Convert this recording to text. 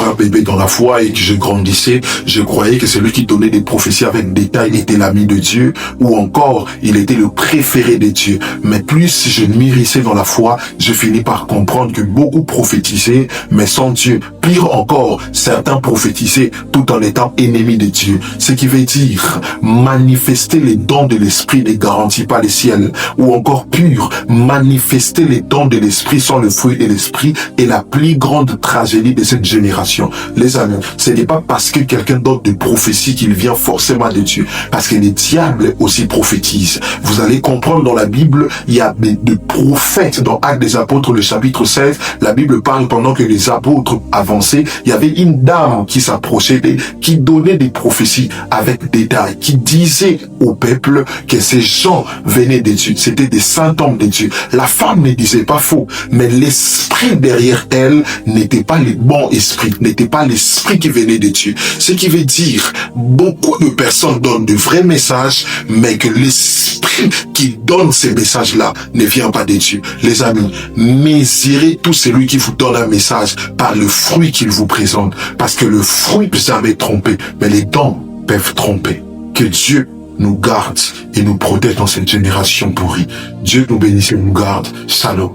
un bébé dans la foi et que je grandissais, je croyais que celui qui donnait des prophéties avec détail était l'ami de Dieu, ou encore il était le préféré de Dieu. Mais plus je mûrissais dans la foi, je finis par comprendre que beaucoup prophétisaient, mais sans Dieu. Pire encore, certains prophétisaient tout en étant ennemis de Dieu. Ce qui veut dire, manifester les dons de l'esprit ne garantit pas le ciel. Ou encore pire, manifester les dons de l'esprit sans le fruit de l'esprit est la plus grande tragédie de cette génération. Les amis, ce n'est pas parce que quelqu'un donne de prophétie qu'il vient forcément de Dieu. Parce que les diables aussi prophétisent. Vous allez comprendre dans la Bible, il y a de prophètes. Dans Actes des Apôtres, le chapitre 16, la Bible parle pendant que les apôtres avançaient, il y avait une dame qui s'approchait, qui donnait des prophéties avec détail, qui disait au peuple que ces gens venaient de Dieu. C'était des saints hommes de Dieu. La femme ne disait pas faux, mais l'esprit derrière elle n'était pas le bon esprit, n'était pas l'esprit qui venait de Dieu. Ce qui veut dire, beaucoup de personnes donnent de vrais messages, mais que l'esprit qui donne ces messages-là ne vient pas de Dieu. Les amis, mesurez tout celui qui vous donne un message par le fruit qu'il vous présente, parce que le fruit peut jamais tromper, mais les dons peuvent tromper. Que Dieu nous garde et nous protège dans cette génération pourrie. Dieu nous bénisse et nous garde. Shalom.